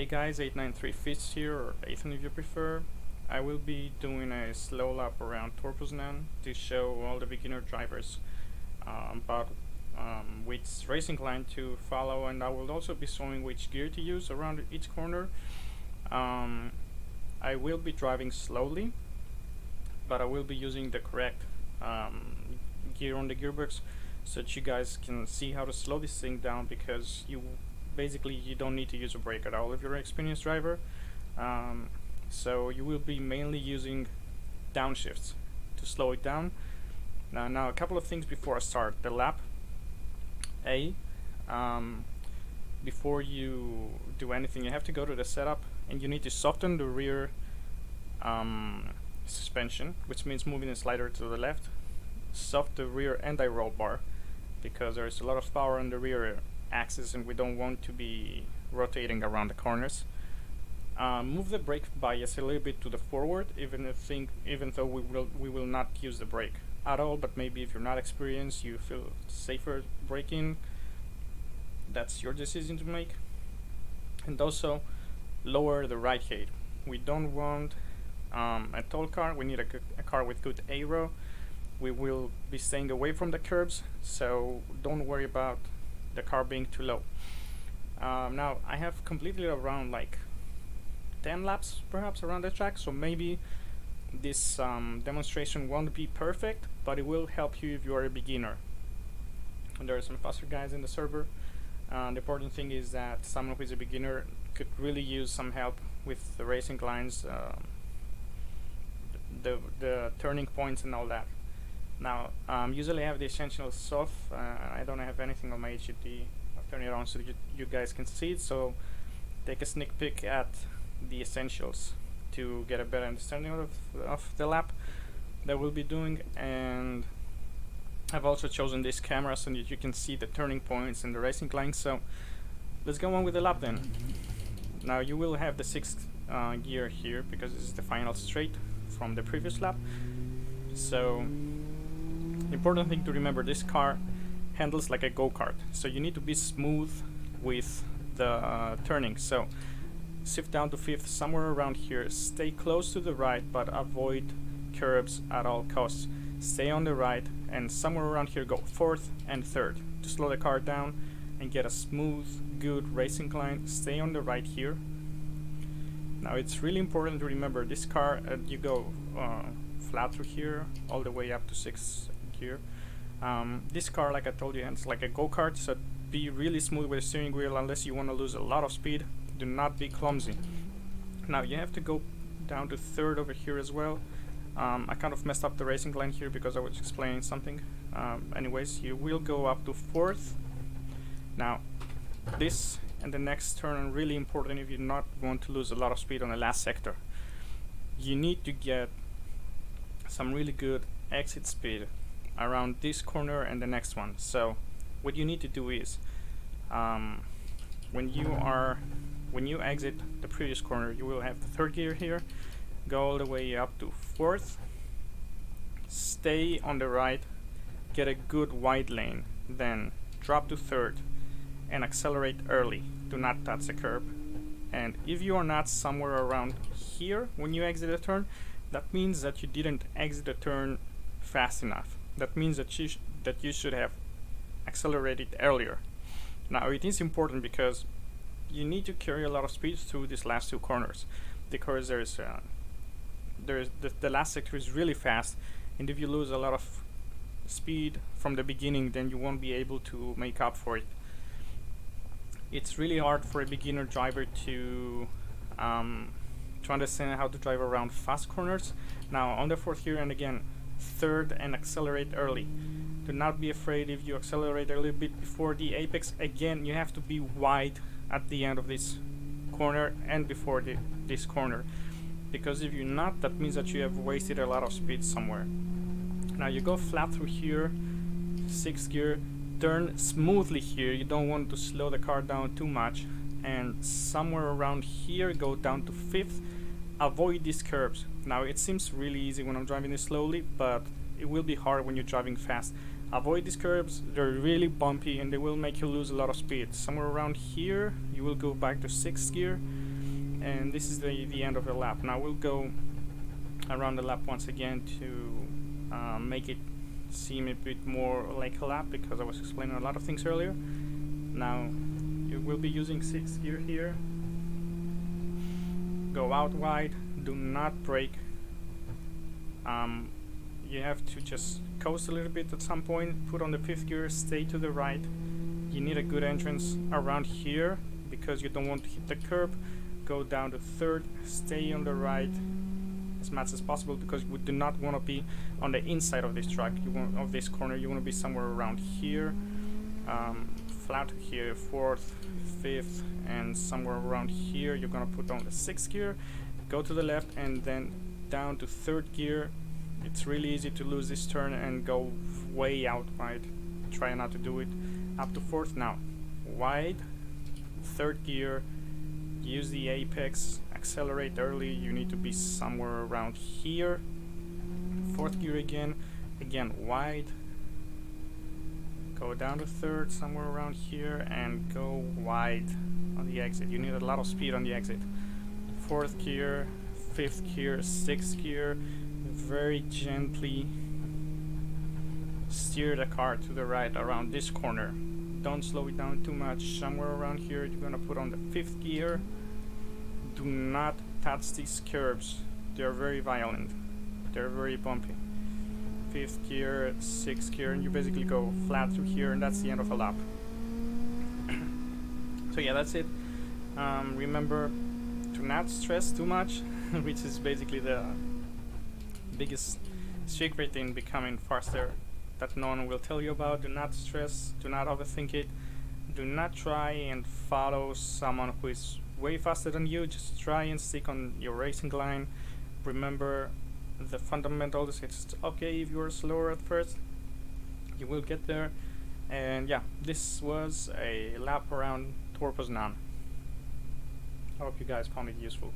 Hey guys, 893 Fist here, or Ethan if you prefer. I will be doing a slow lap around Tor Poznań to show all the beginner drivers about which racing line to follow, and I will also be showing which gear to use around each corner. I will be driving slowly, but I will be using the correct gear on the gearbox so that you guys can see how to slow this thing down, because you don't need to use a brake at all if you're an experienced driver. So you will be mainly using downshifts to slow it down. Now a couple of things before I start the lap. Before you do anything, you have to go to the setup and you need to soften the rear suspension, which means moving the slider to the left, soft the rear anti-roll bar, because there's a lot of power on the rear axis and we don't want to be rotating around the corners. Move the brake bias a little bit to the forward, even though we will not use the brake at all, but maybe if you're not experienced, you feel safer braking, that's your decision to make. And also lower the ride height. We don't want a tall car, we need a car with good aero. We will be staying away from the curbs, so don't worry about the car being too low. Now I have completed around like 10 laps perhaps around the track, so maybe this demonstration won't be perfect, but it will help you if you are a beginner. And there are some faster guys in the server. The important thing is that someone who is a beginner could really use some help with the racing lines, the turning points and all that. Now, usually I have the essentials off. I don't have anything on my HUD. I'll turn it on so you guys can see it. So take a sneak peek at the essentials to get a better understanding of the lap that we'll be doing. And I've also chosen this camera so that you can see the turning points and the racing lines. So let's go on with the lap then. Now you will have the sixth gear here because this is the final straight from the previous lap. So important thing to remember, this car handles like a go-kart, so you need to be smooth with the turning. So shift down to fifth, somewhere around here, stay close to the right but avoid curbs at all costs. Stay on the right, and somewhere around here go fourth and third to slow the car down and get a smooth, good racing line. Stay on the right here. Now it's really important to remember this car, you go flat through here all the way up to sixth gear. This car, like I told you, it's like a go-kart, so be really smooth with the steering wheel unless you want to lose a lot of speed. Do not be clumsy. Now you have to go down to third over here as well. I kind of messed up the racing line here because I was explaining something. Anyways, you will go up to fourth. Now this and the next turn are really important if you not want to lose a lot of speed on the last sector. You need to get some really good exit speed around this corner and the next one. So what you need to do is when you exit the previous corner, you will have the third gear here, go all the way up to fourth, stay on the right, get a good wide lane, then drop to third and accelerate early. Do not touch the curb. And if you are not somewhere around here when you exit a turn, that means that you didn't exit the turn fast enough. That means that you should have accelerated earlier. Now it is important because you need to carry a lot of speed through these last two corners, because the last sector is really fast, and if you lose a lot of speed from the beginning, then you won't be able to make up for it. It's really hard for a beginner driver to understand how to drive around fast corners. Now on the fourth here, and again third, and accelerate early. Do not be afraid if you accelerate a little bit before the apex. Again, you have to be wide at the end of this corner and before this corner, because if you're not, that means that you have wasted a lot of speed somewhere. Now you go flat through here, sixth gear, turn smoothly here. You don't want to slow the car down too much, and somewhere around here go down to fifth. Avoid these curves. Now it seems really easy when I'm driving this slowly, but it will be hard when you're driving fast. Avoid these curves, they're really bumpy and they will make you lose a lot of speed. Somewhere around here you will go back to 6th gear, and this is the end of the lap. Now we'll go around the lap once again to make it seem a bit more like a lap, because I was explaining a lot of things earlier. Now you will be using 6th gear here. Go out wide, do not brake. You have to just coast a little bit at some point, put on the 5th gear, stay to the right. You need a good entrance around here because you don't want to hit the curb. Go down to 3rd, stay on the right as much as possible, because we do not want to be on the inside of this track. You want of this corner. You want to be somewhere around here, flat here, 4th, 5th, and somewhere around here. You're gonna put on the 6th gear, go to the left, and then down to 3rd gear. It's really easy to lose this turn and go way out wide. Try not to do it. Up to 4th now. Wide, 3rd gear, use the apex, accelerate early. You need to be somewhere around here. 4th gear again wide. Go down to 3rd, somewhere around here, and go wide on the exit. You need a lot of speed on the exit. 4th gear, 5th gear, 6th gear. Very gently steer the car to the right around this corner. Don't slow it down too much. Somewhere around here you're gonna put on the 5th gear. Do not touch these curbs. They're very violent. They're very bumpy. 5th gear, 6th gear, and you basically go flat through here, and that's the end of a lap. So yeah, that's it. Remember to not stress too much, which is basically the biggest secret in becoming faster that no one will tell you about. Do not stress, do not overthink it, do not try and follow someone who is way faster than you. Just try and stick on your racing line. Remember the fundamentals. It's okay if you're slower at first, you will get there. And yeah, this was a lap around Tor Poznań. I hope you guys found it useful.